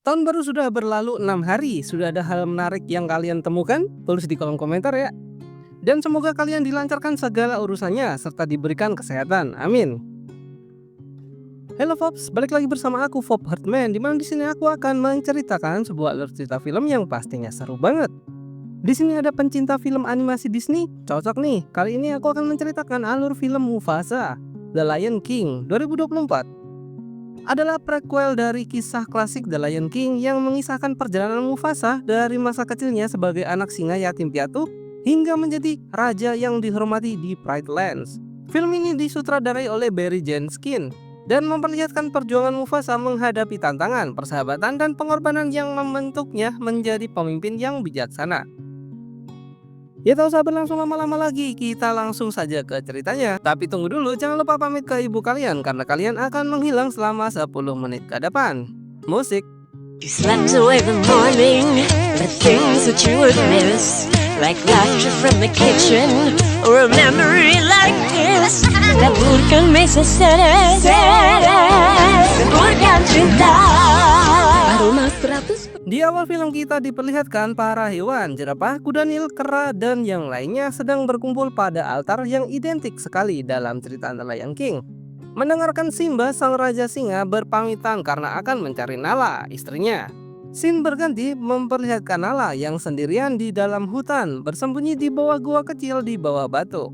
Tahun baru sudah berlalu 6 hari, sudah ada hal menarik yang kalian temukan? Tulis di kolom komentar ya. Dan semoga kalian dilancarkan segala urusannya serta diberikan kesehatan. Amin. Halo Fops, balik lagi bersama aku Fop Hartman, di mana di sini aku akan menceritakan sebuah alur cerita film yang pastinya seru banget. Di sini ada pencinta film animasi Disney, cocok nih. Kali ini aku akan menceritakan alur film Mufasa, The Lion King 2024. Adalah prequel dari kisah klasik The Lion King yang mengisahkan perjalanan Mufasa dari masa kecilnya sebagai anak singa yatim piatu hingga menjadi raja yang dihormati di Pride Lands. Film ini disutradarai oleh Barry Jenkins dan memperlihatkan perjuangan Mufasa menghadapi tantangan, persahabatan, dan pengorbanan yang membentuknya menjadi pemimpin yang bijaksana. Ya tak usah berlangsung lama-lama lagi, kita langsung saja ke ceritanya. Tapi tunggu dulu, jangan lupa pamit ke ibu kalian karena kalian akan menghilang selama 10 menit ke depan. Musik. You slept away the morning, the things that you would miss, like laughter from the kitchen, or a memory like this, that bukan mesa seres, bukan cinta. Aroma 100. Di awal film kita diperlihatkan para hewan, jerapah, kuda nil, kera, dan yang lainnya sedang berkumpul pada altar yang identik sekali dalam cerita The Lion King. Mendengarkan Simba sang raja singa berpamitan karena akan mencari Nala, istrinya. Scene berganti memperlihatkan Nala yang sendirian di dalam hutan, bersembunyi di bawah gua kecil di bawah batu.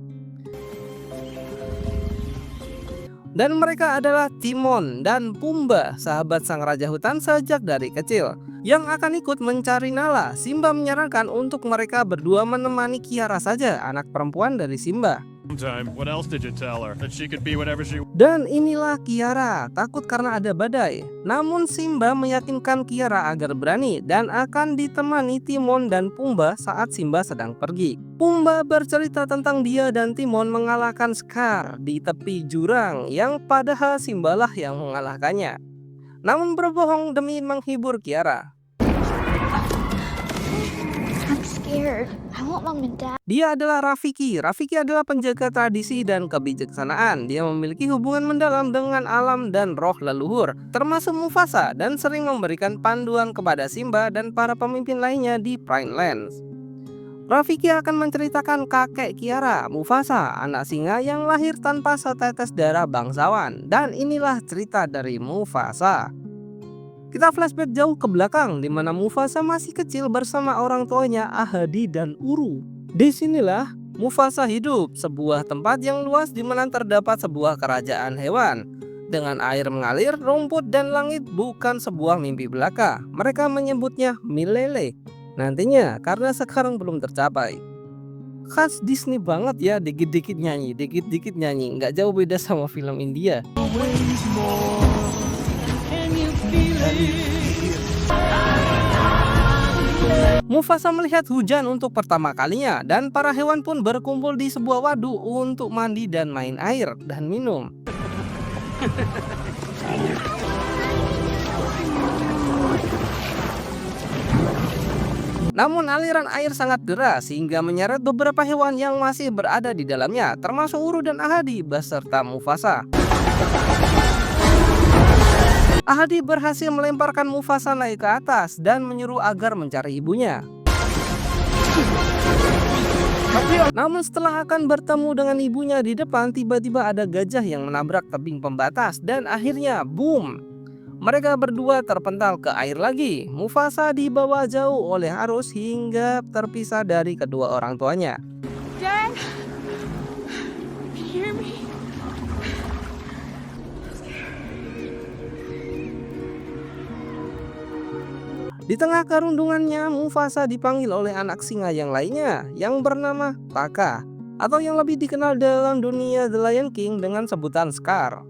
Dan mereka adalah Timon dan Pumbaa, sahabat sang raja hutan sejak dari kecil, yang akan ikut mencari Nala. Simba menyarankan untuk mereka berdua menemani Kiara saja, anak perempuan dari Simba. Dan inilah Kiara, takut karena ada badai. Namun Simba meyakinkan Kiara agar berani dan akan ditemani Timon dan Pumbaa saat Simba sedang pergi. Pumbaa bercerita tentang dia dan Timon mengalahkan Scar di tepi jurang yang padahal Simba lah yang mengalahkannya. Namun berbohong demi menghibur Kiara. I'm scared. I want mom and dad. Dia adalah Rafiki. Rafiki adalah penjaga tradisi dan kebijaksanaan. Dia memiliki hubungan mendalam dengan alam dan roh leluhur, termasuk Mufasa, dan sering memberikan panduan kepada Simba dan para pemimpin lainnya di Pride Lands. Rafiki akan menceritakan kakek Kiara, Mufasa, anak singa yang lahir tanpa setetes darah bangsawan. Dan inilah cerita dari Mufasa. Kita flashback jauh ke belakang di mana Mufasa masih kecil bersama orang tuanya Ahadi dan Uru. Disinilah Mufasa hidup, sebuah tempat yang luas di mana terdapat sebuah kerajaan hewan. Dengan air mengalir, rumput dan langit bukan sebuah mimpi belaka. Mereka menyebutnya Milele. Nantinya karena sekarang belum tercapai. Khas Disney banget ya, dikit-dikit nyanyi, dikit-dikit nyanyi. Nggak jauh beda sama film India. Mufasa melihat hujan untuk pertama kalinya dan para hewan pun berkumpul di sebuah waduk untuk mandi dan main air dan minum. Namun aliran air sangat deras sehingga menyeret beberapa hewan yang masih berada di dalamnya, termasuk Uru dan Ahadi beserta Mufasa. Ahadi berhasil melemparkan Mufasa naik ke atas dan menyuruh agar mencari ibunya. Namun setelah akan bertemu dengan ibunya di depan, tiba-tiba ada gajah yang menabrak tebing pembatas dan akhirnya boom! Mereka berdua terpental ke air lagi. Mufasa dibawa jauh oleh arus hingga terpisah dari kedua orang tuanya. Dad, can you hear me? Di tengah kerundungannya, Mufasa dipanggil oleh anak singa yang lainnya yang bernama Taka, atau yang lebih dikenal dalam dunia The Lion King dengan sebutan Scar.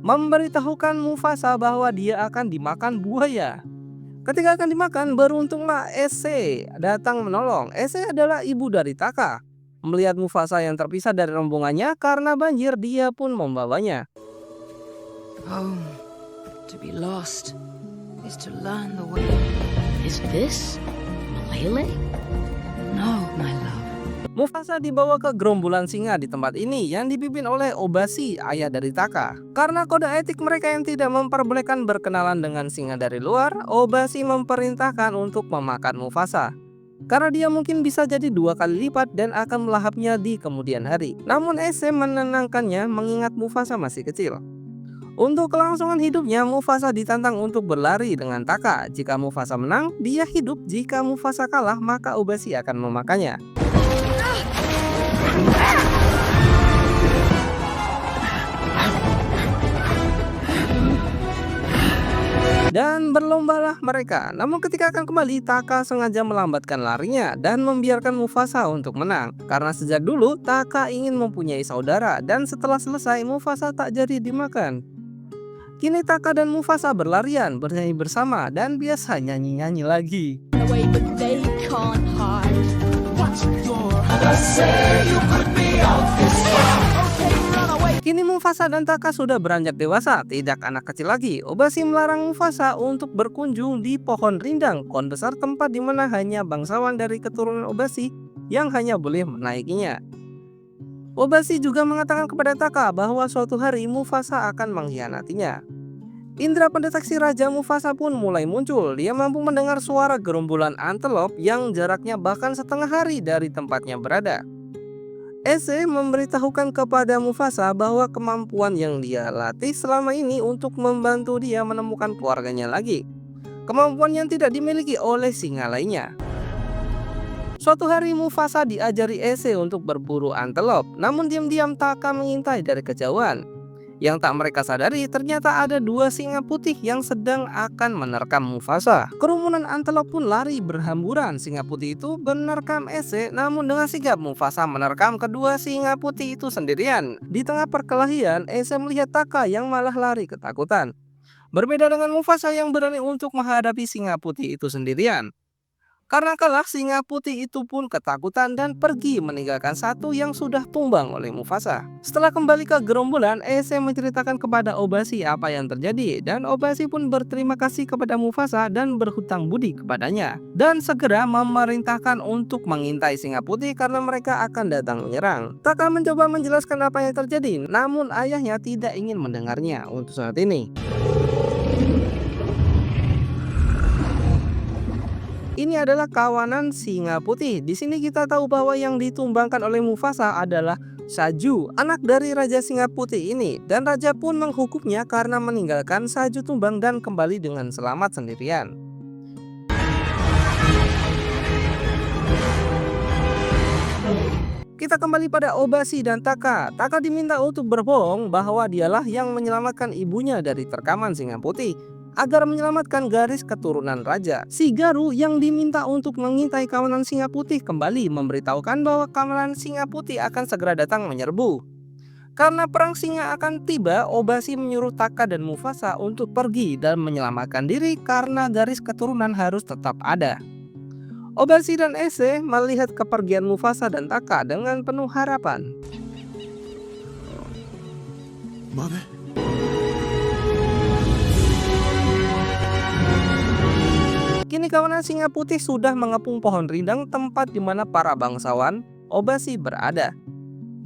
Memberitahukan Mufasa bahwa dia akan dimakan buaya. Ketika akan dimakan, beruntunglah Ese datang menolong. Ese adalah ibu dari Taka. Melihat Mufasa yang terpisah dari rombongannya karena banjir, dia pun membawanya. Home, to be lost, is to learn the way. Is this Malele? No, my love. Mufasa dibawa ke gerombolan singa di tempat ini yang dipimpin oleh Obasi, ayah dari Taka. Karena kode etik mereka yang tidak memperbolehkan berkenalan dengan singa dari luar, Obasi memperintahkan untuk memakan Mufasa. Karena dia mungkin bisa jadi 2 kali lipat dan akan melahapnya di kemudian hari. Namun Ese menenangkannya mengingat Mufasa masih kecil. Untuk kelangsungan hidupnya, Mufasa ditantang untuk berlari dengan Taka. Jika Mufasa menang, dia hidup. Jika Mufasa kalah, maka Obasi akan memakannya. Dan berlombalah mereka. Namun ketika akan kembali, Taka sengaja melambatkan larinya dan membiarkan Mufasa untuk menang. Karena sejak dulu Taka ingin mempunyai saudara, dan setelah selesai Mufasa tak jadi dimakan. Kini Taka dan Mufasa berlarian, bernyanyi bersama, dan biasa nyanyi-nyanyi lagi. Away, but they can't hide. Kini Mufasa dan Taka sudah beranjak dewasa, tidak anak kecil lagi. Obasi melarang Mufasa untuk berkunjung di pohon rindang, pohon besar tempat di mana hanya bangsawan dari keturunan Obasi yang hanya boleh menaikinya. Obasi juga mengatakan kepada Taka bahwa suatu hari Mufasa akan mengkhianatinya. Indra pendeteksi Raja Mufasa pun mulai muncul. Dia mampu mendengar suara gerombolan antelop yang jaraknya bahkan setengah hari dari tempatnya berada. Ese memberitahukan kepada Mufasa bahwa kemampuan yang dia latih selama ini untuk membantu dia menemukan keluarganya lagi. Kemampuan yang tidak dimiliki oleh singa lainnya. Suatu hari Mufasa diajari Ese untuk berburu antelop, namun diam-diam Taka mengintai dari kejauhan. Yang tak mereka sadari, ternyata ada 2 singa putih yang sedang akan menerkam Mufasa. Kerumunan antelop pun lari berhamburan. Singa putih itu menerkam Ese, namun dengan sigap Mufasa menerkam kedua singa putih itu sendirian. Di tengah perkelahian, Ese melihat Taka yang malah lari ketakutan. Berbeda dengan Mufasa yang berani untuk menghadapi singa putih itu sendirian. Karena kalah, singa putih itu pun ketakutan dan pergi meninggalkan satu yang sudah tumbang oleh Mufasa. Setelah kembali ke gerombolan, Ese menceritakan kepada Obasi apa yang terjadi, dan Obasi pun berterima kasih kepada Mufasa dan berhutang budi kepadanya, dan segera memerintahkan untuk mengintai singa putih karena mereka akan datang menyerang. Taka mencoba menjelaskan apa yang terjadi, namun ayahnya tidak ingin mendengarnya untuk saat ini. Ini adalah kawanan singa putih. Di sini kita tahu bahwa yang ditumbangkan oleh Mufasa adalah Saju, anak dari Raja Singa Putih ini, dan Raja pun menghukumnya karena meninggalkan Saju tumbang dan kembali dengan selamat sendirian. Kita kembali pada Obasi dan Taka. Taka diminta untuk berbohong bahwa dialah yang menyelamatkan ibunya dari terkaman singa putih agar menyelamatkan garis keturunan raja. Si Garu yang diminta untuk mengintai kawanan singa putih kembali memberitahukan bahwa kawanan singa putih akan segera datang menyerbu. Karena perang singa akan tiba, Obasi menyuruh Taka dan Mufasa untuk pergi dan menyelamatkan diri karena garis keturunan harus tetap ada. Obasi dan Ese melihat kepergian Mufasa dan Taka dengan penuh harapan. Mother? Kini kawanan singa putih sudah mengepung pohon rindang tempat di mana para bangsawan Obasi berada.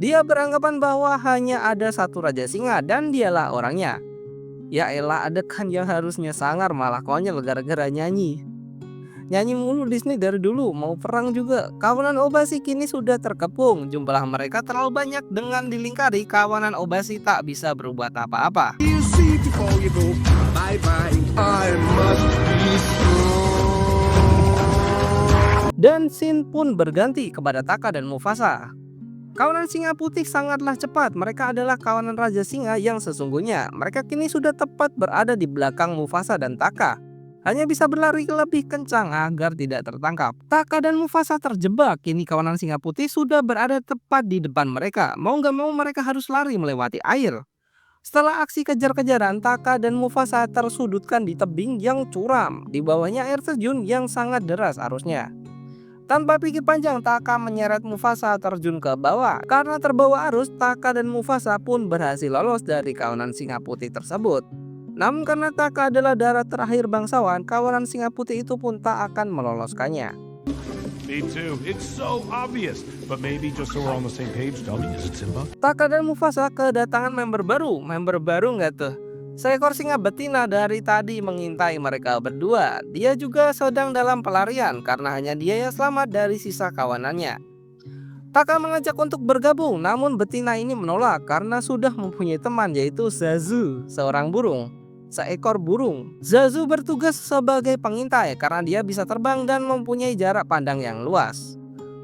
Dia beranggapan bahwa hanya ada satu raja singa dan dialah orangnya. Ya elah, adegan yang harusnya sangar malah konyol gara-gara nyanyi. Nyanyi mulu Disney dari dulu, mau perang juga. Kawanan Obasi kini sudah terkepung. Jumlah mereka terlalu banyak dengan dilingkari kawanan Obasi tak bisa berbuat apa-apa. You see before you go. Bye-bye. I must be strong. Dan scene pun berganti kepada Taka dan Mufasa. Kawanan singa putih sangatlah cepat. Mereka adalah kawanan raja singa yang sesungguhnya. Mereka kini sudah tepat berada di belakang Mufasa dan Taka. Hanya bisa berlari lebih kencang agar tidak tertangkap. Taka dan Mufasa terjebak. Kini kawanan singa putih sudah berada tepat di depan mereka. Mau gak mau mereka harus lari melewati air. Setelah aksi kejar-kejaran, Taka dan Mufasa tersudutkan di tebing yang curam. Di bawahnya air terjun yang sangat deras arusnya. Tanpa pikir panjang, Taka menyeret Mufasa terjun ke bawah. Karena terbawa arus, Taka dan Mufasa pun berhasil lolos dari kawanan singa putih tersebut. Namun karena Taka adalah darah terakhir bangsawan, kawanan singa putih itu pun tak akan meloloskannya. Me too. It's so obvious. But maybe just so we're on the same page, tell me, is it Simba? Taka dan Mufasa kedatangan member baru. Member baru nggak tuh? Seekor singa betina dari tadi mengintai mereka berdua. Dia juga sedang dalam pelarian karena hanya dia yang selamat dari sisa kawanannya. Taka mengajak untuk bergabung, namun betina ini menolak karena sudah mempunyai teman yaitu Zazu, seekor burung. Zazu bertugas sebagai pengintai karena dia bisa terbang dan mempunyai jarak pandang yang luas.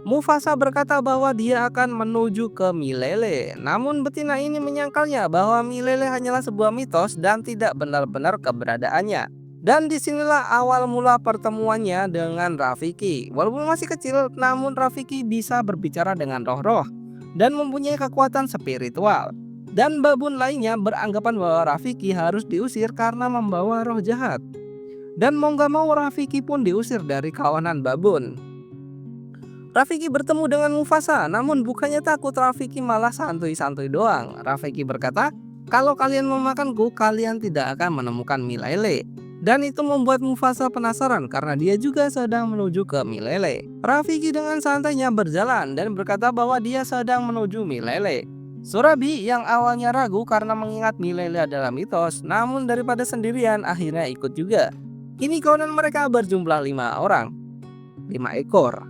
Mufasa berkata bahwa dia akan menuju ke Milele, namun betina ini menyangkalnya bahwa Milele hanyalah sebuah mitos dan tidak benar-benar keberadaannya. Dan disinilah awal mula pertemuannya dengan Rafiki. Walaupun masih kecil, namun Rafiki bisa berbicara dengan roh-roh dan mempunyai kekuatan spiritual. Dan babun lainnya beranggapan bahwa Rafiki harus diusir karena membawa roh jahat. Dan mau gak mau Rafiki pun diusir dari kawanan babun. Rafiki bertemu dengan Mufasa, namun bukannya takut, Rafiki malah santuy-santuy doang. Rafiki berkata, kalau kalian memakanku, kalian tidak akan menemukan Milele. Dan itu membuat Mufasa penasaran karena dia juga sedang menuju ke Milele. Rafiki dengan santainya berjalan dan berkata bahwa dia sedang menuju Milele. Surabi yang awalnya ragu karena mengingat Milele adalah mitos, namun daripada sendirian akhirnya ikut juga. Kini kawanan mereka berjumlah 5 orang, 5 ekor.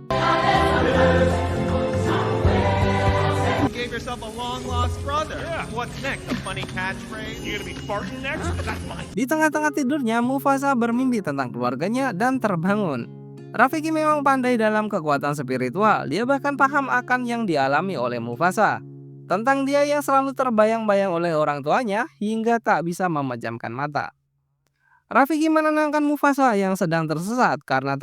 You gave yourself a long-lost brother. Yeah. What's next? A funny catchphrase? You gonna be farting next? That's mine. Di tengah-tengah tidurnya, Mufasa bermimpi tentang keluarganya dan terbangun. Rafiki memang pandai dalam kekuatan spiritual. Dia bahkan paham akan yang dialami oleh Mufasa. Tentang dia yang selalu terbayang-bayang oleh orang tuanya hingga tak bisa memejamkan mata. Rafiki menenangkan Mufasa yang sedang tersesat karena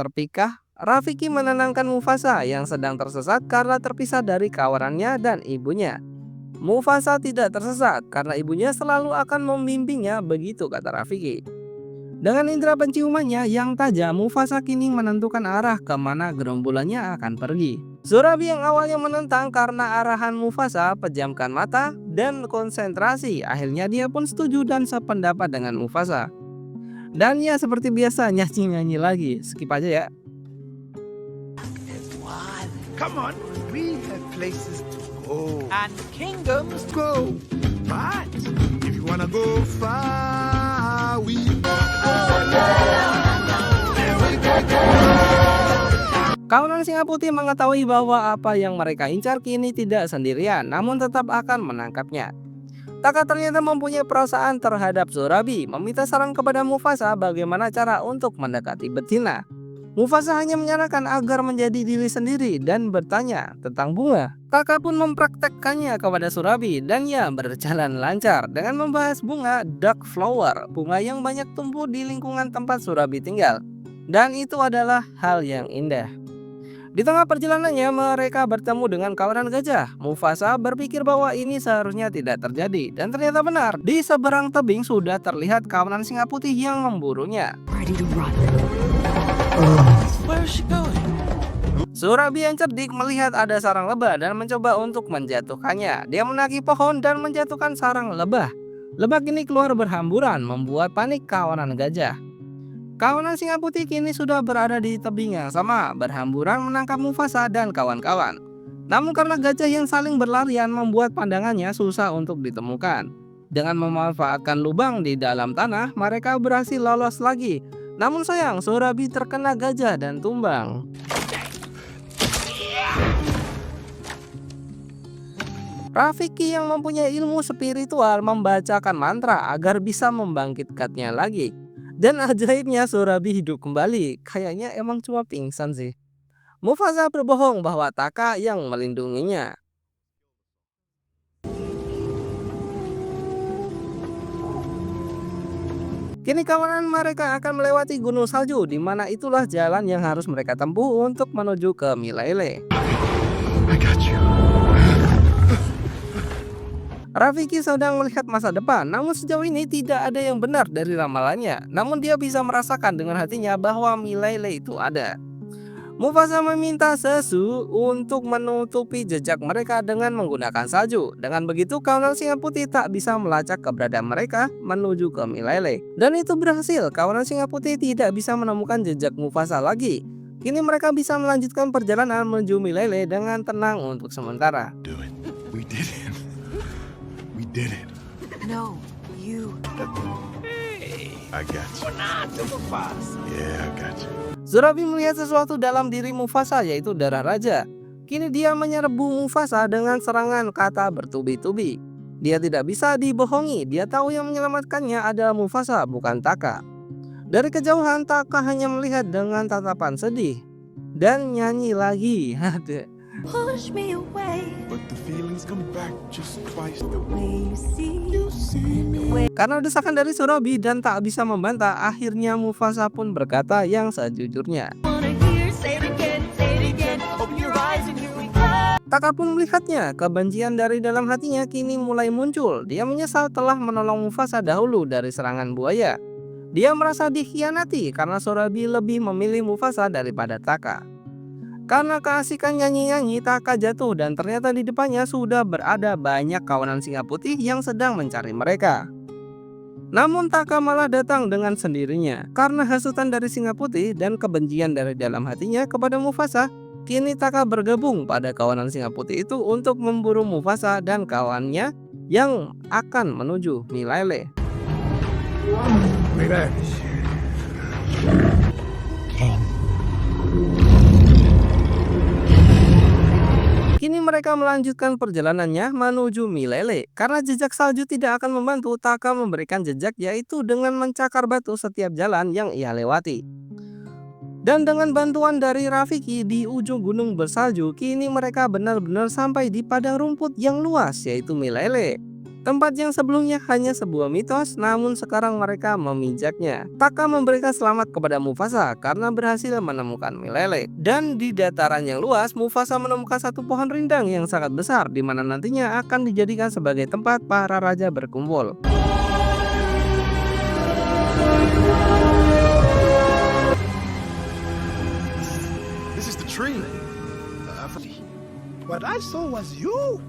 terpisah dari kawanannya dan ibunya. Mufasa tidak tersesat karena ibunya selalu akan membimbingnya, begitu kata Rafiki. Dengan indera penciumannya yang tajam, Mufasa kini menentukan arah kemana gerombolannya akan pergi. Surabi yang awalnya menentang karena arahan Mufasa pejamkan mata dan konsentrasi. Akhirnya dia pun setuju dan sependapat dengan Mufasa. Dan ya seperti biasa nyanyi-nyanyi lagi. Skip aja ya. Come on, we have places to go. And kingdoms. Go, but if you wanna go far, we Kawanan singa putih mengetahui bahwa apa yang mereka incar kini tidak sendirian, namun tetap akan menangkapnya. Taka ternyata mempunyai perasaan terhadap Surabi, meminta saran kepada Mufasa bagaimana cara untuk mendekati betina. Mufasa hanya menyarankan agar menjadi diri sendiri dan bertanya tentang bunga. Taka pun mempraktekkannya kepada Surabi dan ya berjalan lancar dengan membahas bunga dark flower, bunga yang banyak tumbuh di lingkungan tempat Surabi tinggal. Dan itu adalah hal yang indah. Di tengah perjalanannya mereka bertemu dengan kawanan gajah. Mufasa berpikir bahwa ini seharusnya tidak terjadi dan ternyata benar. Di seberang tebing sudah terlihat kawanan singa putih yang memburunya. Where is she going? Surabi yang cerdik melihat ada sarang lebah dan mencoba untuk menjatuhkannya. Dia menaiki pohon dan menjatuhkan sarang lebah. Lebah kini keluar berhamburan membuat panik kawanan gajah. Kawanan singa putih kini sudah berada di tebing yang sama, berhamburan menangkap Mufasa dan kawan-kawan. Namun karena gajah yang saling berlarian membuat pandangannya susah untuk ditemukan. Dengan memanfaatkan lubang di dalam tanah, mereka berhasil lolos lagi. Namun sayang, Surabi terkena gajah dan tumbang. Rafiki yang mempunyai ilmu spiritual membacakan mantra agar bisa membangkitkannya lagi. Dan ajaibnya Surabi hidup kembali. Kayaknya emang cuma pingsan sih. Mufasa berbohong bahwa Taka yang melindunginya. Kini kawanan mereka akan melewati gunung salju, di mana itulah jalan yang harus mereka tempuh untuk menuju ke Milele. I got you. Rafiki sedang melihat masa depan, namun sejauh ini tidak ada yang benar dari ramalannya. Namun dia bisa merasakan dengan hatinya bahwa Milele itu ada. Mufasa meminta Zazu untuk menutupi jejak mereka dengan menggunakan salju. Dengan begitu kawanan singa putih tak bisa melacak keberadaan mereka menuju ke Milele. Dan itu berhasil, kawanan singa putih tidak bisa menemukan jejak Mufasa lagi. Kini mereka bisa melanjutkan perjalanan menuju Milele dengan tenang untuk sementara. Do it. We did it. We did it. No, you. I got you. Yeah, I got you. Surabi melihat sesuatu dalam diri Mufasa, yaitu darah raja. Kini dia menyerbu Mufasa dengan serangan kata bertubi-tubi. Dia tidak bisa dibohongi, dia tahu yang menyelamatkannya adalah Mufasa, bukan Taka. Dari kejauhan Taka hanya melihat dengan tatapan sedih dan nyanyi lagi. Push me away. But the feelings come back just twice. The Way you see me. Karena desakan dari Surabi dan tak bisa membantah, akhirnya Mufasa pun berkata yang sejujurnya. Wanna hear, say it again. Open your eyes and here we go. Taka pun melihatnya, kebencian dari dalam hatinya kini mulai muncul. Dia menyesal telah menolong Mufasa dahulu dari serangan buaya. Dia merasa dikhianati karena Surabi lebih memilih Mufasa daripada Taka. Karena keasikan nyanyi-nyanyi, Taka jatuh dan ternyata di depannya sudah berada banyak kawanan singa putih yang sedang mencari mereka. Namun Taka malah datang dengan sendirinya. Karena hasutan dari singa putih dan kebencian dari dalam hatinya kepada Mufasa, kini Taka bergabung pada kawanan singa putih itu untuk memburu Mufasa dan kawannya yang akan menuju Milele. Way back. Kini mereka melanjutkan perjalanannya menuju Milele. Karena jejak salju tidak akan membantu, Taka memberikan jejak, yaitu dengan mencakar batu setiap jalan yang ia lewati. Dan dengan bantuan dari Rafiki di ujung gunung bersalju, kini mereka benar-benar sampai di padang rumput yang luas, yaitu Milele. Tempat yang sebelumnya hanya sebuah mitos, namun sekarang mereka meminjaknya. Taka memberikan selamat kepada Mufasa karena berhasil menemukan Milele. Dan di dataran yang luas, Mufasa menemukan satu pohon rindang yang sangat besar, di mana nantinya akan dijadikan sebagai tempat para raja berkumpul. This is the tree. What I saw was you,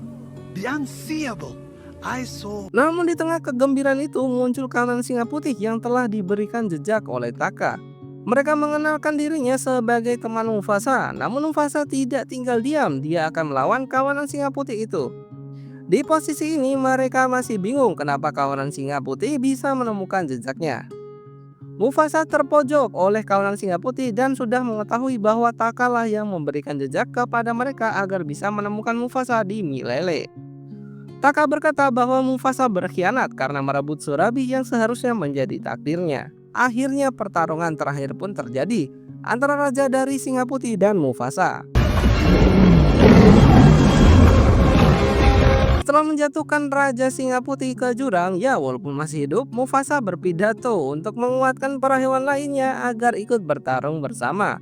the unseeable. I saw. Namun di tengah kegembiraan itu muncul kawanan singa putih yang telah diberikan jejak oleh Taka. Mereka mengenalkan dirinya sebagai teman Mufasa, namun Mufasa tidak tinggal diam, dia akan melawan kawanan singa putih itu. Di posisi ini mereka masih bingung kenapa kawanan singa putih bisa menemukan jejaknya. Mufasa terpojok oleh kawanan singa putih dan sudah mengetahui bahwa Taka lah yang memberikan jejak kepada mereka agar bisa menemukan Mufasa di Milele. Taka berkata bahwa Mufasa berkhianat karena merebut Surabi yang seharusnya menjadi takdirnya. Akhirnya pertarungan terakhir pun terjadi antara raja dari singa putih dan Mufasa. Setelah menjatuhkan raja singa putih ke jurang, ya walaupun masih hidup, Mufasa berpidato untuk menguatkan para hewan lainnya agar ikut bertarung bersama.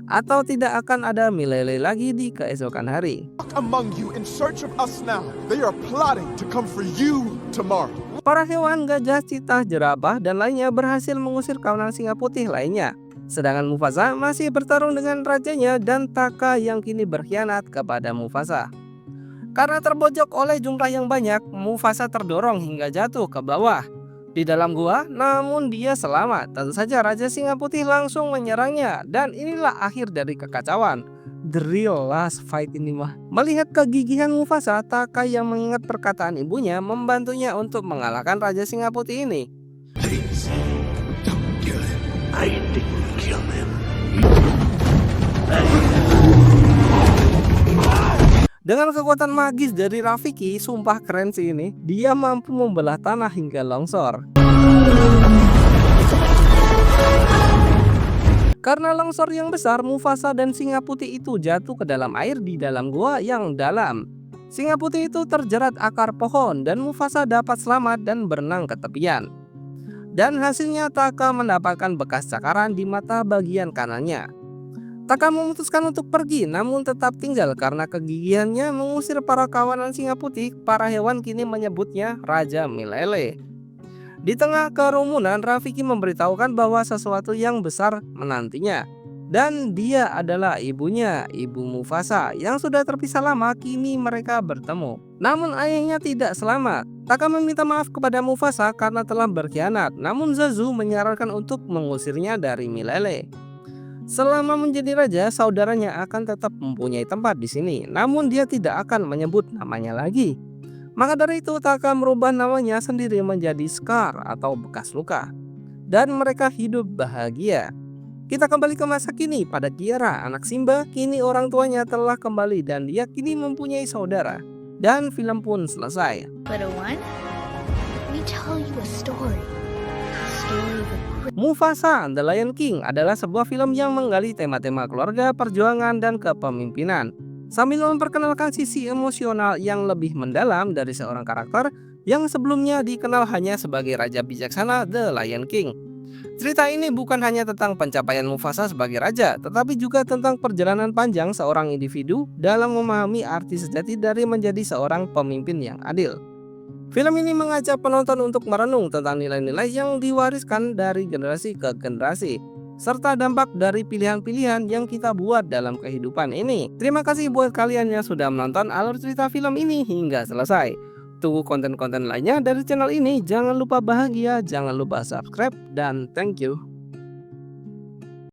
Atau tidak akan ada Milele lagi di keesokan hari. Among you in search of us now. They are plotting to come for you tomorrow. Para hewan gajah, citah, jerapah, dan lainnya berhasil mengusir kawanan singa putih lainnya. Sedangkan Mufasa masih bertarung dengan rajanya dan Taka yang kini berkhianat kepada Mufasa. Karena terbojok oleh jumlah yang banyak, Mufasa terdorong hingga jatuh ke bawah di dalam gua, namun dia selamat. Tentu saja Raja Singa Putih langsung menyerangnya dan inilah akhir dari kekacauan. The real last fight ini mah. Melihat kegigihan Mufasa, Taka yang mengingat perkataan ibunya membantunya untuk mengalahkan Raja Singa Putih ini. Please, don't kill him. I didn't kill him. Dengan kekuatan magis dari Rafiki, sumpah keren sih ini, dia mampu membelah tanah hingga longsor. Karena longsor yang besar, Mufasa dan Singa Putih itu jatuh ke dalam air di dalam gua yang dalam. Singa Putih itu terjerat akar pohon dan Mufasa dapat selamat dan berenang ke tepian. Dan hasilnya Taka mendapatkan bekas cakaran di mata bagian kanannya. Taka memutuskan untuk pergi namun tetap tinggal karena kegigihannya mengusir para kawanan singa putih. Para hewan kini menyebutnya Raja Milele. Di tengah kerumunan, Rafiki memberitahukan bahwa sesuatu yang besar menantinya. Dan dia adalah ibunya, ibu Mufasa yang sudah terpisah lama. Kini mereka bertemu. Namun ayahnya tidak selamat. Taka meminta maaf kepada Mufasa karena telah berkhianat. Namun Zazu menyarankan untuk mengusirnya dari Milele. Selama menjadi raja, saudaranya akan tetap mempunyai tempat di sini, namun dia tidak akan menyebut namanya lagi. Maka dari itu Taka merubah namanya sendiri menjadi Scar atau bekas luka. Dan mereka hidup bahagia. Kita kembali ke masa kini pada Kiara, anak Simba. Kini orang tuanya telah kembali dan dia kini mempunyai saudara. Dan film pun selesai. Little one, let me tell you a story. A story of a Mufasa The Lion King adalah sebuah film yang menggali tema-tema keluarga, perjuangan, dan kepemimpinan. Sambil memperkenalkan sisi emosional yang lebih mendalam dari seorang karakter yang sebelumnya dikenal hanya sebagai raja bijaksana The Lion King. Cerita ini bukan hanya tentang pencapaian Mufasa sebagai raja, tetapi juga tentang perjalanan panjang seorang individu dalam memahami arti sejati dari menjadi seorang pemimpin yang adil. Film ini mengajak penonton untuk merenung tentang nilai-nilai yang diwariskan dari generasi ke generasi, serta dampak dari pilihan-pilihan yang kita buat dalam kehidupan ini. Terima kasih buat kalian yang sudah menonton alur cerita film ini hingga selesai. Tunggu konten-konten lainnya dari channel ini. Jangan lupa bahagia, jangan lupa subscribe, dan thank you.